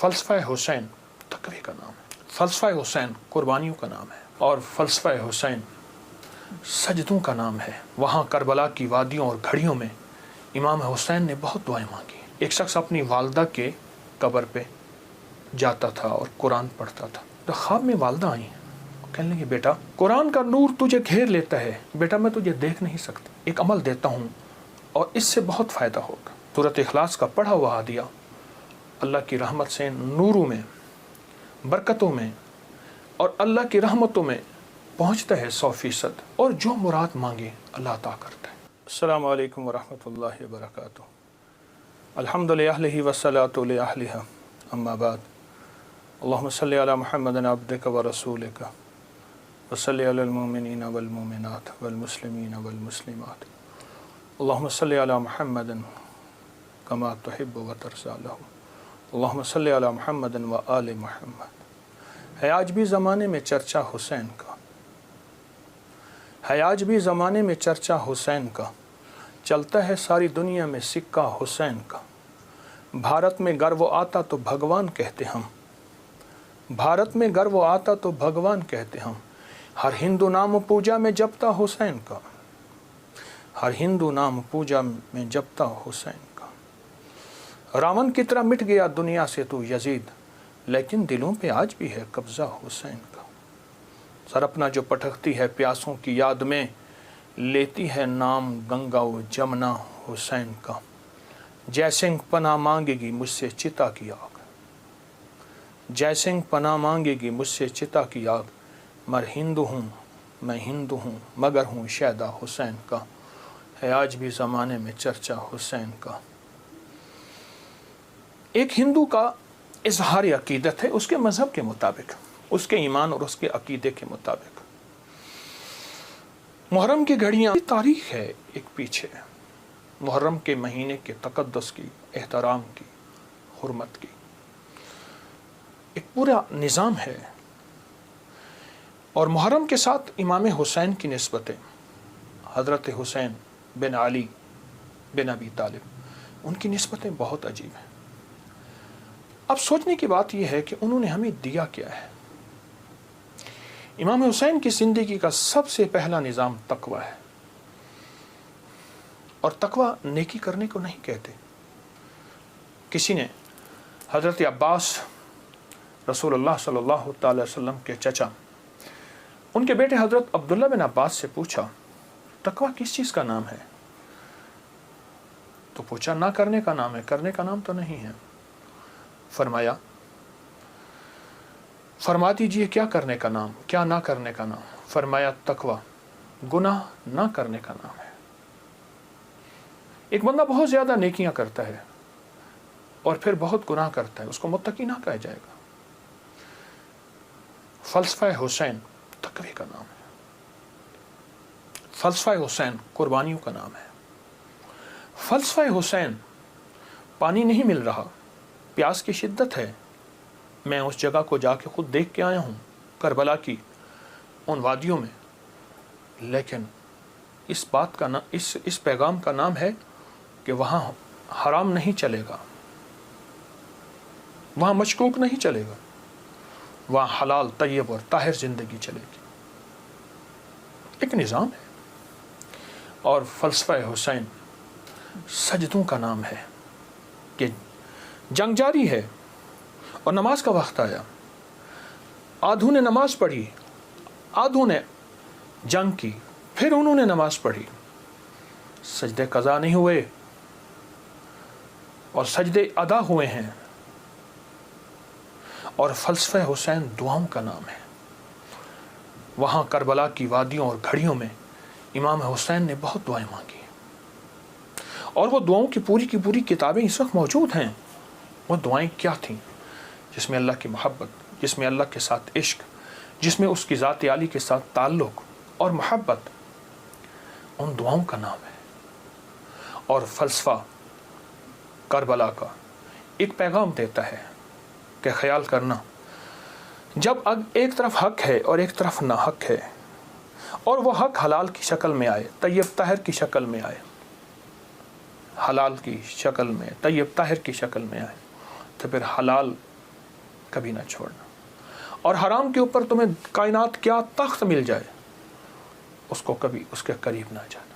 فلسفہ حسین تقوی کا نام ہے، فلسفہ حسین قربانیوں کا نام ہے، اور فلسفہ حسین سجدوں کا نام ہے۔ وہاں کربلا کی وادیوں اور گھڑیوں میں امام حسین نے بہت دعائیں مانگی۔ ایک شخص اپنی والدہ کے قبر پہ جاتا تھا اور قرآن پڑھتا تھا، تو خواب میں والدہ آئیں، کہنے لگی بیٹا قرآن کا نور تجھے گھیر لیتا ہے، بیٹا میں تجھے دیکھ نہیں سکتی، ایک عمل دیتا ہوں اور اس سے بہت فائدہ ہوگا۔ سورۃ اخلاص کا پڑھا ہوا ہدیہ اللہ کی رحمت سے نوروں میں، برکتوں میں اور اللہ کی رحمتوں میں پہنچتا ہے 100%، اور جو مراد مانگے اللہ عطا کرتا ہے۔ السلام علیکم ورحمۃ اللہ وبرکاتہ۔ الحمد للہ والصلاۃ لأہلہا، اما بعد، اللہم صلی علی محمد عبدک ورسولک وصلی علی المؤمنین والمؤمنات والمسلمین والمسلمات، اللہم صلی علی محمد کما تحب وترضی لہ، اللہم صلی علی محمد وآل محمد۔ ہے آج بھی زمانے میں چرچا حسین کا، ہے آج بھی زمانے میں چرچا حسین کا، چلتا ہے ساری دنیا میں سکہ حسین کا۔ بھارت میں گر وہ آتا تو بھگوان کہتے ہم، بھارت میں گر وہ آتا تو بھگوان کہتے ہم، ہر ہندو نام پوجا میں جپتا حسین کا، ہر ہندو نام پوجا میں جپتا حسین کا۔ راون کی طرح مٹ گیا دنیا سے تو یزید، لیکن دلوں پہ آج بھی ہے قبضہ حسین کا۔ سر اپنا جو پٹکتی ہے پیاسوں کی یاد میں، لیتی ہے نام گنگا و جمنا حسین کا۔ جے سنگھ پناہ مانگے گی مجھ سے چتا کی آگ، جے سنگھ پناہ مانگے گی مجھ سے چتا کی آگ، مر ہندو ہوں میں ہندو ہوں مگر ہوں شیدا حسین کا۔ ہے آج بھی زمانے میں چرچا حسین کا۔ ایک ہندو کا اظہار عقیدت ہے اس کے مذہب کے مطابق، اس کے ایمان اور اس کے عقیدے کے مطابق۔ محرم کی گھڑیاں تاریخ ہے ایک پیچھے، محرم کے مہینے کے تقدس کی، احترام کی، حرمت کی ایک پورا نظام ہے، اور محرم کے ساتھ امام حسین کی نسبتیں، حضرت حسین بن علی بن ابی طالب، ان کی نسبتیں بہت عجیب ہیں۔ اب سوچنے کی بات یہ ہے کہ انہوں نے ہمیں دیا کیا ہے۔ امام حسین کی زندگی کا سب سے پہلا نظام تقوی ہے، اور تقوی نیکی کرنے کو نہیں کہتے۔ کسی نے حضرت عباس رسول اللہ صلی اللہ تعالی وسلم کے چچا، ان کے بیٹے حضرت عبداللہ بن عباس سے پوچھا تقوی کس چیز کا نام ہے؟ تو پوچھا نہ کرنے کا نام ہے، کرنے کا نام تو نہیں ہے۔ فرما دیجئے کیا کرنے کا نام، کیا نہ کرنے کا نام؟ فرمایا تقوی گناہ نہ کرنے کا نام ہے۔ ایک بندہ بہت زیادہ نیکیاں کرتا ہے اور پھر بہت گناہ کرتا ہے، اس کو متقی نہ کہا جائے گا۔ فلسفہ حسین تقوی کا نام ہے، فلسفہ حسین قربانیوں کا نام ہے۔ فلسفہ حسین پانی نہیں مل رہا، پیاس کی شدت ہے، میں اس جگہ کو جا کے خود دیکھ کے آیا ہوں، کربلا کی ان وادیوں میں، لیکن اس بات کا اس پیغام کا نام ہے کہ وہاں حرام نہیں چلے گا، وہاں مشکوک نہیں چلے گا، وہاں حلال طیب اور طاہر زندگی چلے گی۔ ایک نظام ہے۔ اور فلسفہ حسین سجدوں کا نام ہے کہ جنگ جاری ہے اور نماز کا وقت آیا، آدھوں نے نماز پڑھی، آدھوں نے جنگ کی، پھر انہوں نے نماز پڑھی، سجدے قضا نہیں ہوئے اور سجدے ادا ہوئے ہیں۔ اور فلسفہ حسین دعاؤں کا نام ہے۔ وہاں کربلا کی وادیوں اور گھڑیوں میں امام حسین نے بہت دعائیں مانگی، اور وہ دعاؤں کی پوری کتابیں اس وقت موجود ہیں۔ وہ دعائیں کیا تھیں؟ جس میں اللہ کی محبت، جس میں اللہ کے ساتھ عشق، جس میں اس کی ذات عالی کے ساتھ تعلق اور محبت، ان دعاؤں کا نام ہے۔ اور فلسفہ کربلا کا ایک پیغام دیتا ہے کہ خیال کرنا، جب ایک طرف حق ہے اور ایک طرف نہ حق ہے، اور وہ حق حلال کی شکل میں آئے، طیب طاہر کی شکل میں آئے، حلال کی شکل میں، طیب طاہر کی شکل میں آئے، تو پھر حلال کبھی نہ چھوڑنا. اور حرام کے اوپر تمہیں کائنات کیا تخت مل جائے اس کو کبھی اس کے قریب نہ جانا.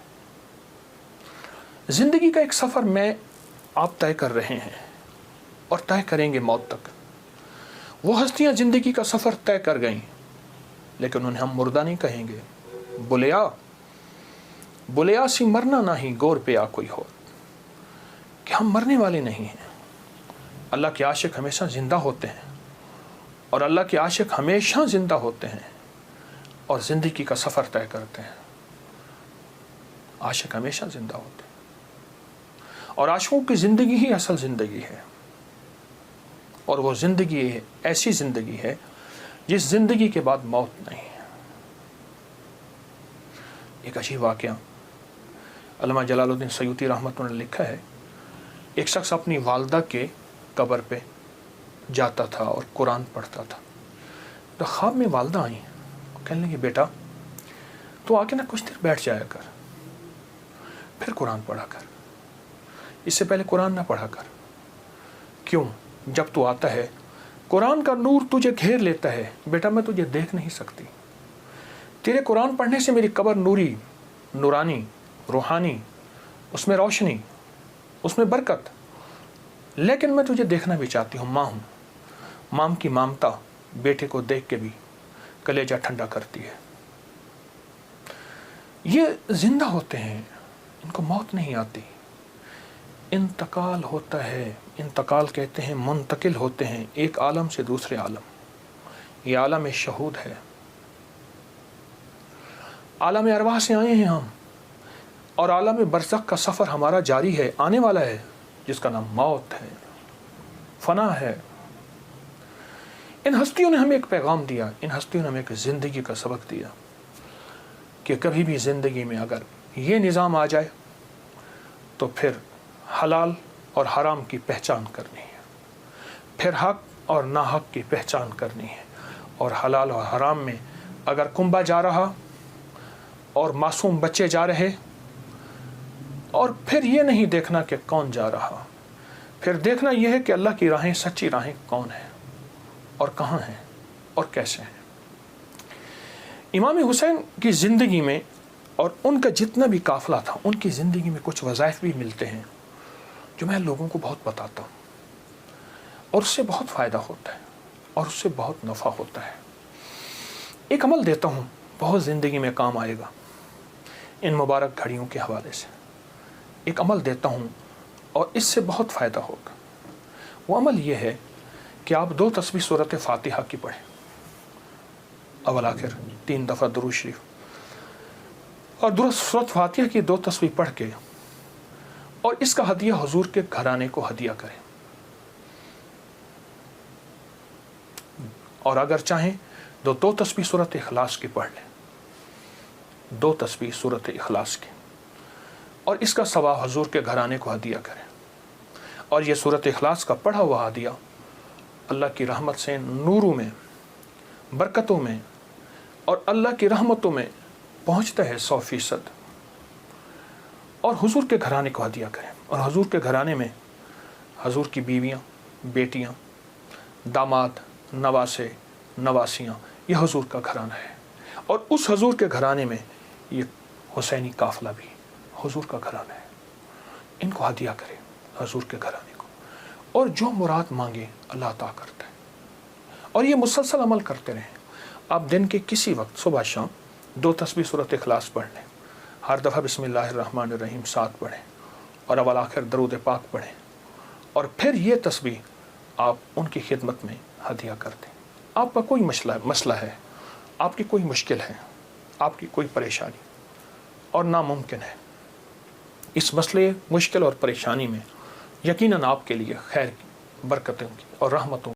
زندگی کا ایک سفر میں آپ طے کر رہے ہیں اور طے کریں گے موت تک. وہ ہستیاں زندگی کا سفر طے کر گئیں لیکن انہیں ہم مردہ نہیں کہیں گے. بلیا سی مرنا نہیں گور پہ آ کوئی ہو, کہ ہم مرنے والے نہیں ہیں. اللہ کے عاشق ہمیشہ زندہ ہوتے ہیں اور اللہ کے عاشق ہمیشہ زندہ ہوتے ہیں اور زندگی کا سفر طے کرتے ہیں. عاشق ہمیشہ زندہ ہوتے ہیں اور عاشقوں کی زندگی ہی اصل زندگی ہے. اور وہ زندگی ایسی زندگی ہے جس زندگی کے بعد موت نہیں ہے. ایک عجیب واقعہ علامہ جلال الدین سیوطی رحمۃ اللہ نے لکھا ہے. ایک شخص اپنی والدہ کے قبر پہ جاتا تھا اور قرآن پڑھتا تھا. تو خواب میں والدہ آئیں, کہنے لگی بیٹا تو آ کے نا کچھ دیر بیٹھ جایا کر, پھر قرآن پڑھا کر, اس سے پہلے قرآن نہ پڑھا کر. کیوں؟ جب تو آتا ہے قرآن کا نور تجھے گھیر لیتا ہے. بیٹا میں تجھے دیکھ نہیں سکتی, تیرے قرآن پڑھنے سے میری قبر نوری, نورانی, روحانی, اس میں روشنی, اس میں برکت. لیکن میں تجھے دیکھنا بھی چاہتی ہوں. ماں ہوں, مام کی مامتا بیٹے کو دیکھ کے بھی کلیجہ ٹھنڈا کرتی ہے. یہ زندہ ہوتے ہیں, ان کو موت نہیں آتی. انتقال ہوتا ہے, انتقال کہتے ہیں منتقل ہوتے ہیں ایک عالم سے دوسرے عالم. یہ عالم شہود ہے, عالم ارواح سے آئے ہیں ہم, اور عالم برزخ کا سفر ہمارا جاری ہے, آنے والا ہے, جس کا نام موت ہے, فنا ہے. ان ہستیوں نے ہمیں ایک پیغام دیا, ان ہستیوں نے ہمیں ایک زندگی کا سبق دیا کہ کبھی بھی زندگی میں اگر یہ نظام آ جائے تو پھر حلال اور حرام کی پہچان کرنی ہے, پھر حق اور ناحق کی پہچان کرنی ہے. اور حلال اور حرام میں اگر کنبا جا رہا اور معصوم بچے جا رہے, اور پھر یہ نہیں دیکھنا کہ کون جا رہا, پھر دیکھنا یہ ہے کہ اللہ کی راہیں, سچی راہیں کون ہیں اور کہاں ہیں اور کیسے ہیں. امام حسین کی زندگی میں اور ان کا جتنا بھی قافلہ تھا, ان کی زندگی میں کچھ وظائف بھی ملتے ہیں جو میں لوگوں کو بہت بتاتا ہوں, اور اس سے بہت فائدہ ہوتا ہے اور اس سے بہت نفع ہوتا ہے. ایک عمل دیتا ہوں, بہت زندگی میں کام آئے گا. ان مبارک گھڑیوں کے حوالے سے ایک عمل دیتا ہوں اور اس سے بہت فائدہ ہوگا. وہ عمل یہ ہے کہ آپ 2 تسبیح سورۃ فاتحہ کی پڑھیں, اول آخر 3 دفعہ درود شریف, اور سورۃ فاتحہ کی 2 تسبیح پڑھ کے اور اس کا ہدیہ حضور کے گھرانے کو ہدیہ کریں. اور اگر چاہیں تو 2 تسبیح سورۃ اخلاص کی پڑھ لیں, 2 تسبیح سورۃ اخلاص کی, اور اس کا ثواب حضور کے گھرانے کو ہدیہ کریں. اور یہ سورۃ اخلاص کا پڑھا ہوا ہدیہ اللہ کی رحمت سے نوروں میں, برکتوں میں اور اللہ کی رحمتوں میں پہنچتا ہے 100%. اور حضور کے گھرانے کو ہدیہ کریں. اور حضور کے گھرانے میں حضور کی بیویاں, بیٹیاں, داماد, نواسے, نواسیاں, یہ حضور کا گھرانہ ہے. اور اس حضور کے گھرانے میں یہ حسینی قافلہ بھی حضور کا گھرانہ ہے. ان کو ہدیہ کریں حضور کے گھرانے کو, اور جو مراد مانگے اللہ عطا کرتا ہے. اور یہ مسلسل عمل کرتے رہیں. آپ دن کے کسی وقت صبح شام 2 تسبیح سورۃ اخلاص پڑھ لیں, ہر دفعہ بسم اللہ الرحمن الرحیم 7 پڑھیں, اور اول آخر درود پاک پڑھیں, اور پھر یہ تسبیح آپ ان کی خدمت میں ہدیہ کر دیں. آپ کا کوئی مسئلہ ہے, آپ کی کوئی مشکل ہے, آپ کی کوئی پریشانی اور ناممکن ہے, اس مسئلے, مشکل اور پریشانی میں یقیناً آپ کے لیے خیر کی, برکتوں کی اور رحمتوں